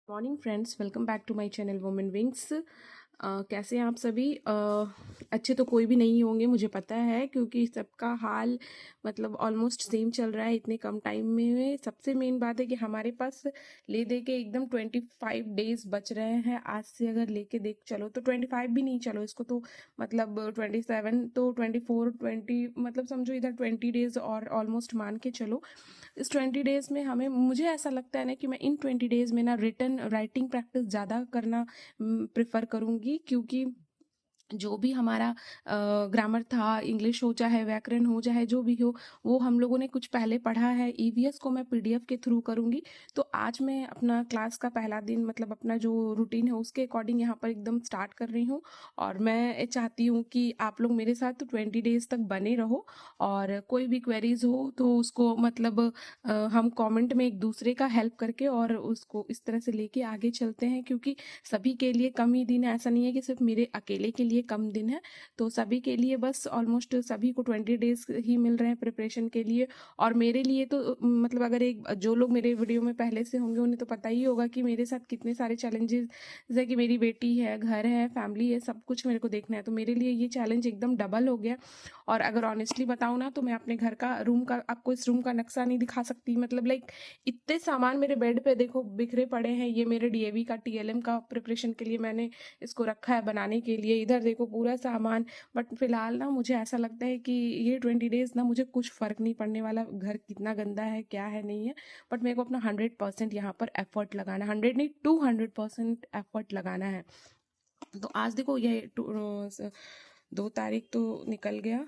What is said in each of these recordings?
Morning friends, welcome back to my channel women wings. कैसे हैं आप सभी? अच्छे तो कोई भी नहीं होंगे, मुझे पता है, क्योंकि सबका हाल मतलब ऑलमोस्ट सेम चल रहा है इतने कम टाइम में। सबसे मेन बात है कि हमारे पास ले दे के एकदम 25 डेज बच रहे हैं। आज से अगर लेके देख चलो तो 25 भी नहीं, चलो इसको तो मतलब 27 तो 24 20 मतलब समझो इधर 20 डेज और ऑलमोस्ट मान के चलो। इस 20 डेज में हमें, मुझे ऐसा लगता है ना कि मैं इन 20 डेज में ना रिटन राइटिंग प्रैक्टिस ज़्यादा करना प्रेफर करूँगी, क्योंकि जो भी हमारा ग्रामर था, इंग्लिश हो चाहे व्याकरण हो चाहे जो भी हो, वो हम लोगों ने कुछ पहले पढ़ा है। ईवीएस को मैं पीडीएफ के थ्रू करूँगी। तो आज मैं अपना क्लास का पहला दिन मतलब अपना जो रूटीन है उसके अकॉर्डिंग यहाँ पर एकदम स्टार्ट कर रही हूँ। और मैं चाहती हूँ कि आप लोग मेरे साथ 20 डेज तक बने रहो, और कोई भी क्वेरीज हो तो उसको मतलब हम कमेंट में एक दूसरे का हेल्प करके और उसको इस तरह से लेके आगे चलते हैं, क्योंकि सभी के लिए कम ही दिन है। ऐसा नहीं है कि सिर्फ मेरे अकेले के लिए कम दिन है, तो सभी के लिए बस ऑलमोस्ट सभी को 20 डेज ही मिल रहे हैं प्रिपरेशन के लिए। और मेरे लिए तो मतलब अगर एक जो लोग मेरे वीडियो में पहले से होंगे उन्हें तो पता ही होगा कि मेरे साथ कितने सारे चैलेंजेस है, कि मेरी बेटी है, घर है, फैमिली है, सब कुछ मेरे को देखना है। तो मेरे लिए ये चैलेंज एकदम डबल हो गया। और अगर ऑनेस्टली बताऊँ ना, तो मैं अपने घर का रूम का आपको इस रूम का नक्शा नहीं दिखा सकती। मतलब लाइक इतने सामान मेरे बेड पे देखो बिखरे पड़े हैं। ये मेरे डीएवी का टीएलएम का प्रिपरेशन के लिए मैंने इसको रखा है बनाने के लिए। इधर देखो पूरा सामान। बट फिलहाल ना मुझे ऐसा लगता है कि ये 20 डेज ना मुझे कुछ फर्क नहीं पड़ने वाला, घर कितना गंदा है क्या है नहीं है। बट मेरे को अपना 100% यहाँ पर एफर्ट लगाना है, 100 नहीं 200% एफर्ट लगाना है। तो आज देखो ये 2 तारीख तो निकल गया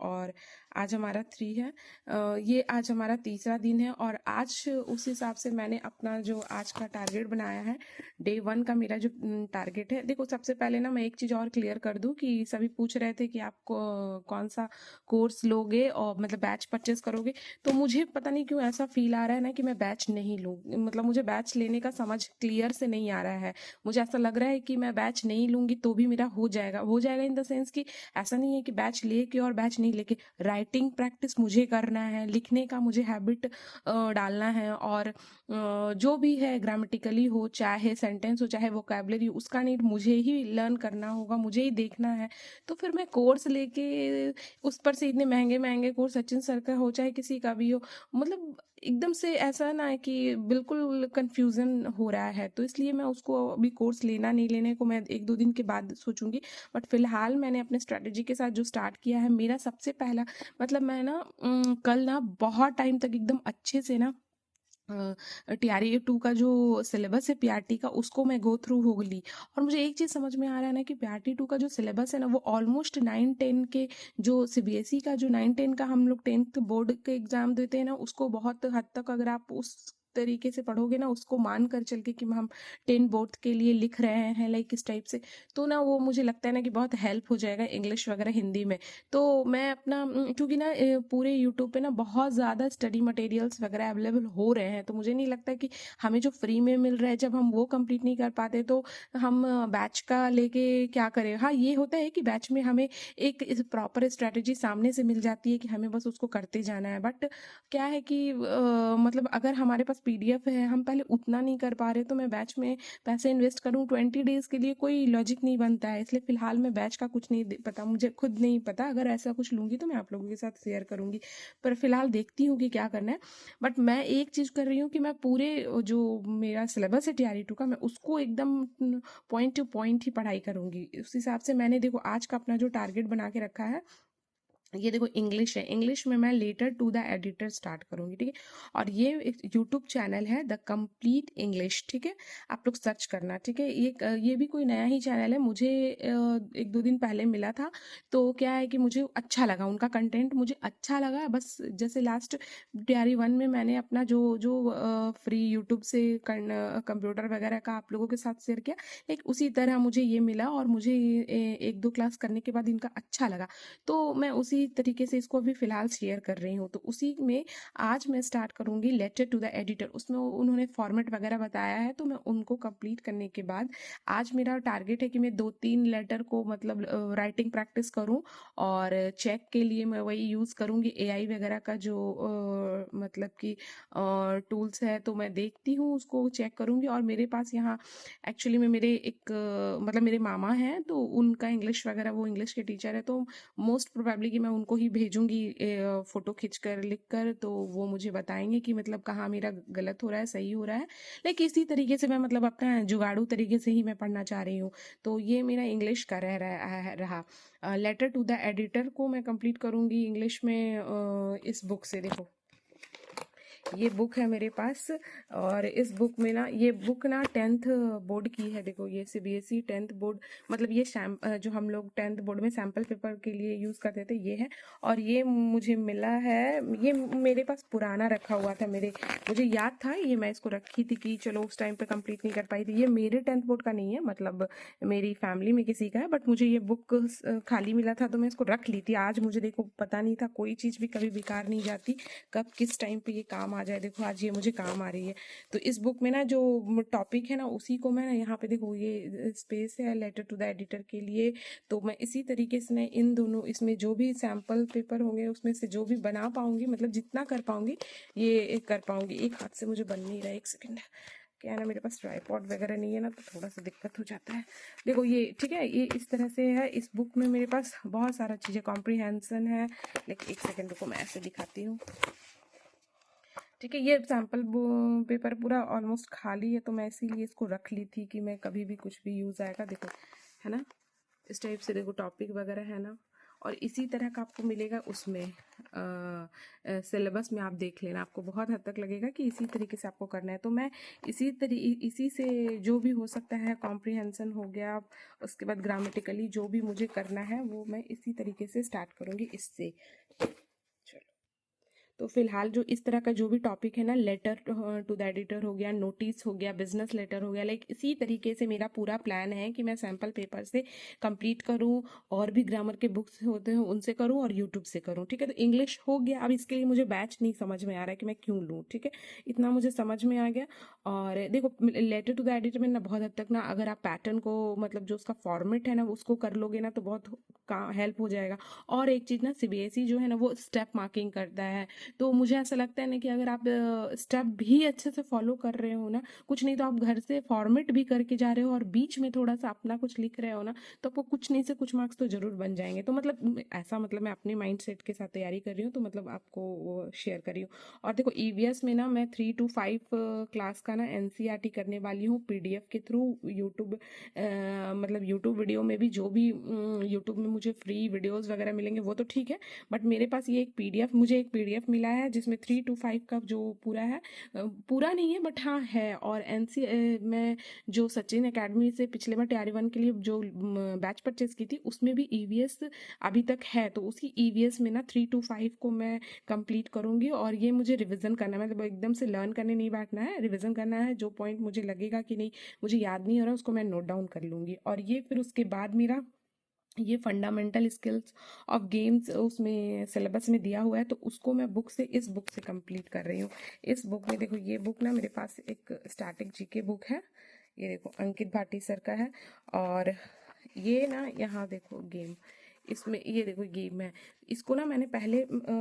और आज हमारा 3 है। ये आज हमारा तीसरा दिन है, और आज उस हिसाब से मैंने अपना जो आज का टारगेट बनाया है, डे 1 का मेरा जो टारगेट है। देखो सबसे पहले ना मैं एक चीज़ और क्लियर कर दूं कि सभी पूछ रहे थे कि आप कौन सा कोर्स लोगे और मतलब बैच परचेस करोगे। तो मुझे पता नहीं क्यों ऐसा फील आ रहा है ना कि मैं बैच नहीं लूँ। मतलब मुझे बैच लेने का समझ क्लियर से नहीं आ रहा है। मुझे ऐसा लग रहा है कि मैं बैच नहीं लूँगी तो भी मेरा हो जाएगा। हो जाएगा इन द सेंस कि ऐसा नहीं है कि बैच लेके और बैच नहीं लेके, राइटिंग प्रैक्टिस मुझे करना है, लिखने का मुझे हैबिट डालना है। और जो भी है ग्रामेटिकली हो चाहे सेंटेंस हो चाहे वोकैबुलरी, उसका नीड मुझे ही लर्न करना होगा, मुझे ही देखना है। तो फिर मैं कोर्स लेके उस पर से इतने महंगे महंगे कोर्स, सचिन सर का हो चाहे किसी का भी हो, मतलब एकदम से ऐसा ना है कि बिल्कुल कंफ्यूजन हो रहा है। तो इसलिए मैं उसको अभी कोर्स लेना नहीं लेने को मैं 1-2 दिन के बाद सोचूंगी। बट फिलहाल मैंने अपने स्ट्रेटजी के साथ जो स्टार्ट किया है, मेरा सबसे पहला मतलब मैं ना कल ना बहुत टाइम तक एकदम अच्छे से ना टीआरई 2 का जो सिलेबस है पीआरटी का, उसको मैं गो थ्रू हो ली। और मुझे एक चीज़ समझ में आ रहा है ना कि पीआरटी 2 का जो सिलेबस है ना, वो ऑलमोस्ट 9-10 के जो सीबीएसई का जो 9-10 का हम लोग 10th बोर्ड के एग्जाम देते हैं ना, उसको बहुत हद तक अगर आप उस तरीके से पढ़ोगे ना, उसको मान कर चल के कि हम 10 बोर्ड के लिए लिख रहे हैं लाइक इस टाइप से, तो ना वो मुझे लगता है ना कि बहुत हेल्प हो जाएगा इंग्लिश वगैरह हिंदी में। तो मैं अपना क्योंकि ना पूरे यूट्यूब पे ना बहुत ज़्यादा स्टडी मटेरियल्स वगैरह अवेलेबल हो रहे हैं, तो मुझे नहीं लगता कि हमें जो फ्री में मिल रहा है जब हम वो कंप्लीट नहीं कर पाते तो हम बैच का लेके क्या करें। हाँ, ये होता है कि बैच में हमें एक प्रॉपर स्ट्रेटजी सामने से मिल जाती है कि हमें बस उसको करते जाना है। बट क्या है कि मतलब अगर हमारे पास पीडीएफ है, हम पहले उतना नहीं कर पा रहे, तो मैं बैच में पैसे इन्वेस्ट करूँ 20 डेज के लिए, कोई लॉजिक नहीं बनता है। इसलिए फिलहाल मैं बैच का कुछ नहीं पता, मुझे खुद नहीं पता। अगर ऐसा कुछ लूँगी तो मैं आप लोगों के साथ शेयर करूँगी, पर फिलहाल देखती हूँ कि क्या करना है। बट मैं एक चीज़ कर रही हूँ कि मैं पूरे जो मेरा सिलेबस है टीआरई 2 का, मैं उसको एकदम पॉइंट टू पॉइंट ही पढ़ाई करूँगी। उस हिसाब से मैंने देखो आज का अपना जो टारगेट बना के रखा है, ये देखो इंग्लिश है। इंग्लिश में मैं letter to the editor start करूंगी, ठीक है। और ये एक यूट्यूब चैनल है द कंप्लीट इंग्लिश, ठीक है। आप लोग सर्च करना, ठीक है। ये भी कोई नया ही चैनल है, मुझे 1-2 दिन पहले मिला था। तो क्या है कि मुझे अच्छा लगा उनका कंटेंट, मुझे अच्छा लगा। बस जैसे लास्ट टीआरई 1 में मैंने अपना जो जो फ्री यूट्यूब से कंप्यूटर वगैरह का आप लोगों के साथ शेयर किया, एक उसी तरह मुझे ये मिला। और मुझे 1-2 क्लास करने के बाद इनका अच्छा लगा, तो मैं उसी उसी तरीके से इसको अभी फ़िलहाल शेयर कर रही हूँ। तो उसी में आज मैं स्टार्ट करूँगी लेटर टू द एडिटर। उसमें उन्होंने फॉर्मेट वगैरह बताया है, तो मैं उनको कंप्लीट करने के बाद आज मेरा टारगेट है कि मैं 2-3 लेटर को मतलब राइटिंग प्रैक्टिस करूँ, और चेक के लिए मैं वही यूज़ करूँगी एआई वगैरह का जो मतलब कि टूल्स है, तो मैं देखती हूँ उसको चेक करूँगी। और मेरे पास यहाँ एक्चुअली में मेरे एक मतलब मेरे मामा हैं, तो उनका इंग्लिश वगैरह, वो इंग्लिश के टीचर है, तो मोस्ट प्रोबेबली कि मैं उनको ही भेजूंगी फ़ोटो खींच कर लिख कर, तो वो मुझे बताएंगे कि मतलब कहाँ मेरा गलत हो रहा है, सही हो रहा है। लेकिन इसी तरीके से मैं मतलब अपना जुगाड़ू तरीके से ही मैं पढ़ना चाह रही हूँ। तो ये मेरा इंग्लिश का रहा लेटर टू द एडिटर को मैं कंप्लीट करूँगी इंग्लिश में इस बुक से। देखो ये बुक है मेरे पास, और इस बुक में ना, ये बुक ना 10th बोर्ड की है। देखो ये सीबीएसई 10th बोर्ड, मतलब ये जो हम लोग 10th बोर्ड में सैम्पल पेपर के लिए यूज़ करते थे, ये है। और ये मुझे मिला है, ये मेरे पास पुराना रखा हुआ था, मुझे याद था, ये मैं इसको रखी थी कि चलो उस टाइम पे कंप्लीट नहीं कर पाई थी। ये मेरे 10th बोर्ड का नहीं है, मतलब मेरी फैमिली में किसी का है, बट मुझे ये बुक खाली मिला था तो मैं इसको रख ली थी। आज मुझे देखो पता नहीं था, कोई चीज़ भी कभी बेकार नहीं जाती, कब किस टाइम पे ये काम आ जाए। देखो आज ये मुझे काम आ रही है। तो इस बुक में ना जो टॉपिक है ना, उसी को मैं यहाँ पे देखो, ये स्पेस है लेटर टू द एडिटर के लिए। तो मैं इसी तरीके से ना इन दोनों, इसमें जो भी सैम्पल पेपर होंगे उसमें से जो भी बना पाऊंगी, मतलब जितना कर पाऊंगी ये कर पाऊंगी। एक हाथ से मुझे बन नहीं रहा है, एक सेकेंड। क्या है ना, मेरे पास ट्राइपॉड वगैरह नहीं है ना, तो थोड़ा सा दिक्कत हो जाता है। देखो ये ठीक है, ये इस तरह से है। इस बुक में मेरे पास बहुत सारा चीज़ें, कॉम्प्रीहेंशन है। लेकिन एक सेकेंड रुको, मैं ऐसे दिखाती हूँ। ठीक है, ये सैम्पल पेपर पूरा ऑलमोस्ट खाली है, तो मैं इसीलिए इसको रख ली थी कि मैं कभी भी कुछ भी यूज़ आएगा। देखो है ना, इस टाइप से देखो टॉपिक वगैरह है ना। और इसी तरह का आपको मिलेगा उसमें सिलेबस में, आप देख लेना, आपको बहुत हद तक लगेगा कि इसी तरीके से आपको करना है। तो मैं इसी से जो भी हो सकता है, कॉम्प्रीहेंशन हो गया, उसके बाद ग्रामेटिकली जो भी मुझे करना है वो मैं इसी तरीके से स्टार्ट करूँगी इससे। तो फिलहाल जो इस तरह का जो भी टॉपिक है ना, लेटर टू द एडिटर हो गया, नोटिस हो गया, बिजनेस लेटर हो गया, लाइक इसी तरीके से मेरा पूरा प्लान है कि मैं सैम्पल पेपर से कंप्लीट करूं, और भी ग्रामर के बुक्स होते हैं उनसे करूं, और यूट्यूब से करूं। ठीक है, तो इंग्लिश हो गया। अब इसके लिए मुझे बैच नहीं समझ में आ रहा है कि मैं क्यों लूँ। ठीक है, इतना मुझे समझ में आ गया। और देखो लेटर टू द एडिटर में ना बहुत हद तक ना, अगर आप पैटर्न को, मतलब जो उसका फॉर्मेट है ना, उसको कर लोगे ना, तो बहुत हेल्प हो जाएगा। और एक चीज़ ना, सीबीएसई जो है ना, वो स्टेप मार्किंग करता है। तो मुझे ऐसा लगता है ना कि अगर आप स्टेप भी अच्छे से फॉलो कर रहे हो ना, कुछ नहीं तो आप घर से फॉर्मेट भी करके जा रहे हो और बीच में थोड़ा सा अपना कुछ लिख रहे हो ना, तो आपको कुछ नहीं से कुछ मार्क्स तो जरूर बन जाएंगे। तो मतलब ऐसा, मतलब मैं अपने माइंड सेट के साथ तैयारी कर रही हूँ, तो मतलब आपको वो शेयर कर रही हूँ। और देखो ईवीएस में ना मैं 3 to 5 क्लास का ना एनसीईआरटी करने वाली हूँ पीडीएफ के थ्रू। यूट्यूब मतलब यूट्यूब वीडियो में भी, जो भी यूट्यूब में मुझे फ्री वीडियोस वगैरह मिलेंगे वो तो ठीक है, बट मेरे पास ये मुझे एक पीडीएफ मिला है जिसमें 3 to 5 का जो पूरा है, पूरा नहीं है बट हाँ है। और मैं जो सचिन एकेडमी से पिछले बार TR 1 के लिए जो बैच परचेज की थी, उसमें भी ईवीएस अभी तक है। तो उसी ईवीएस में ना 3 to 5 को मैं कंप्लीट करूंगी, और ये मुझे रिवीजन करना है, मतलब एकदम से लर्न करने नहीं बैठना है, रिवीजन करना है। जो पॉइंट मुझे लगेगा कि नहीं, मुझे याद नहीं हो रहा, उसको मैं नोट डाउन कर लूंगी। और ये फिर उसके बाद मेरा ये फंडामेंटल स्किल्स ऑफ गेम्स उसमें सिलेबस में दिया हुआ है, तो उसको मैं इस बुक से कंप्लीट कर रही हूँ। इस बुक में देखो, ये बुक ना मेरे पास एक स्टैटिक जीके बुक है, ये देखो अंकित भाटी सर का है। और ये ना यहाँ देखो गेम, इसमें ये देखो गेम है। इसको ना मैंने पहले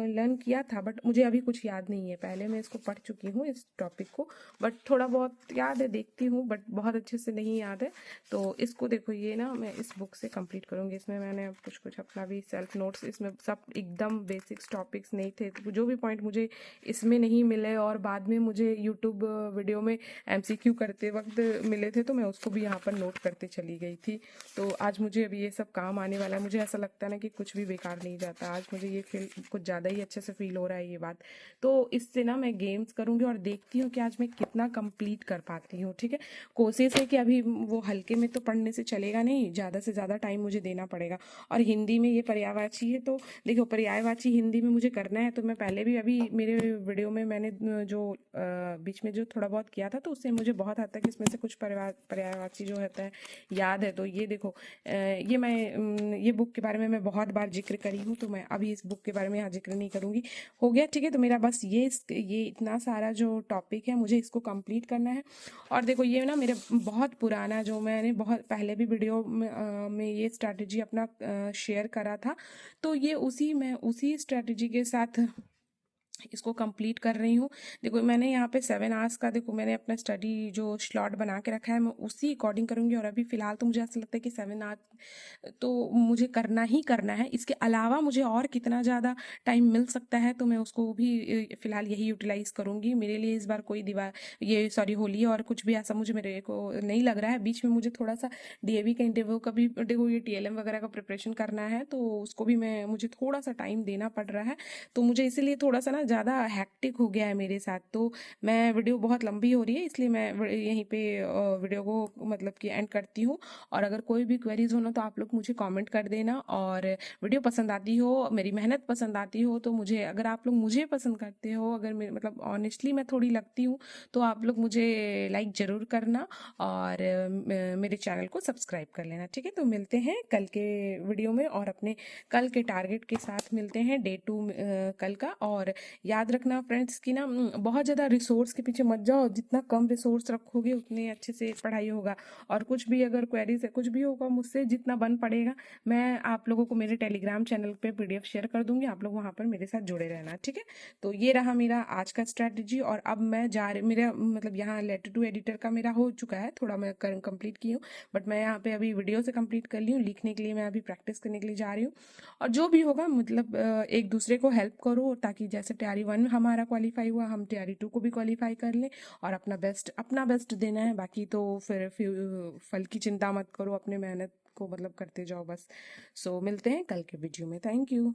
लर्न किया था, बट मुझे अभी कुछ याद नहीं है। पहले मैं इसको पढ़ चुकी हूँ इस टॉपिक को, बट थोड़ा बहुत याद है, देखती हूँ, बट बहुत अच्छे से नहीं याद है। तो इसको देखो, ये ना मैं इस बुक से कंप्लीट करूँगी। इसमें मैंने कुछ अपना भी सेल्फ नोट्स, इसमें सब एकदम बेसिक्स टॉपिक्स नहीं थे, तो जो भी पॉइंट मुझे इसमें नहीं मिले और बाद में मुझे यूट्यूब वीडियो में MCQ करते वक्त मिले थे, तो मैं उसको भी यहाँ पर नोट करते चली गई थी। तो आज मुझे अभी ये सब काम आने वाला है। मुझे ऐसा लगता है ना कि कुछ भी बेकार नहीं जाता। आज मुझे ये फील कुछ ज़्यादा ही अच्छे से फील हो रहा है ये बात। तो इससे ना मैं गेम्स करूँगी और देखती हूँ कि आज मैं कितना कंप्लीट कर पाती हूँ। ठीक है, कोशिश है कि अभी वो हल्के में तो पढ़ने से चलेगा नहीं, ज़्यादा से ज़्यादा टाइम मुझे देना पड़ेगा। और हिंदी में ये पर्यायवाची है, तो देखो पर्यायवाची हिंदी में मुझे करना है। तो मैं पहले भी, अभी मेरे वीडियो में मैंने जो बीच में जो थोड़ा बहुत किया था, तो उससे मुझे बहुत हद तक इसमें से कुछ पर्यायवाची जो होता है याद है। तो ये देखो, ये बुक के बारे में में मैं बहुत बार जिक्र करी हूँ, तो मैं अभी इस बुक के बारे में यहाँ जिक्र नहीं करूँगी। हो गया, ठीक है। तो मेरा बस ये इतना सारा जो टॉपिक है मुझे इसको कंप्लीट करना है। और देखो ये ना मेरे बहुत पुराना, जो मैंने बहुत पहले भी वीडियो में ये स्ट्रैटेजी अपना शेयर करा था, तो ये उसी स्ट्रैटेजी के साथ इसको कंप्लीट कर रही हूँ। देखो मैंने यहाँ पे 7 आवर्स का, देखो मैंने अपना स्टडी जो स्लॉट बना के रखा है, मैं उसी अकॉर्डिंग करूँगी। और अभी फ़िलहाल तो मुझे ऐसा लगता है कि 7 आवर्स तो मुझे करना ही करना है। इसके अलावा मुझे और कितना ज़्यादा टाइम मिल सकता है तो मैं उसको भी फ़िलहाल यही यूटिलाइज़ करूँगी। मेरे लिए इस बार कोई होली और कुछ भी ऐसा मेरे को नहीं लग रहा है। बीच में मुझे थोड़ा सा डीएवी का इंटरव्यू का भी, देखो ये टीएलएम वगैरह का प्रिपरेशन करना है, तो उसको भी मुझे थोड़ा सा टाइम देना पड़ रहा है। तो मुझे इसीलिए थोड़ा सा ना ज़्यादा हैक्टिक हो गया है मेरे साथ। तो मैं वीडियो बहुत लंबी हो रही है, इसलिए मैं यहीं पे वीडियो को मतलब कि एंड करती हूँ। और अगर कोई भी क्वेरीज हो ना तो आप लोग मुझे कमेंट कर देना। और वीडियो पसंद आती हो, मेरी मेहनत पसंद आती हो, तो मुझे, अगर आप लोग मुझे पसंद करते हो, अगर मतलब ऑनेस्टली मैं थोड़ी लगती हूँ, तो आप लोग मुझे लाइक ज़रूर करना और मेरे चैनल को सब्सक्राइब कर लेना, ठीक है। तो मिलते हैं कल के वीडियो में और अपने कल के टारगेट के साथ मिलते हैं, डे 2 कल का। और याद रखना फ्रेंड्स कि ना बहुत ज़्यादा रिसोर्स के पीछे मत जाओ। जितना कम रिसोर्स रखोगे उतने अच्छे से पढ़ाई होगा। और कुछ भी अगर क्वेरीज है, कुछ भी होगा, मुझसे जितना बन पड़ेगा मैं आप लोगों को मेरे टेलीग्राम चैनल पे पीडीएफ शेयर कर दूंगी। आप लोग वहाँ पर मेरे साथ जुड़े रहना, ठीक है। तो ये रहा मेरा आज का स्ट्रैटेजी। और अब मैं मेरा मतलब यहाँ लेटर टू एडिटर का मेरा हो चुका है, थोड़ा मैं कंप्लीट की हूँ, बट मैं यहाँ पे अभी वीडियो से कंप्लीट कर ली हूँ। लिखने के लिए मैं अभी प्रैक्टिस करने के लिए जा रही हूँ। और जो भी होगा मतलब एक दूसरे को हेल्प करो, ताकि जैसे तैयारी 1 हमारा क्वालिफाई हुआ, हम तैयारी 2 को भी क्वालिफाई कर लें। और अपना बेस्ट देना है। बाकी तो फिर फल की चिंता मत करो, अपने मेहनत को मतलब करते जाओ बस। सो मिलते हैं कल के वीडियो में। Thank you.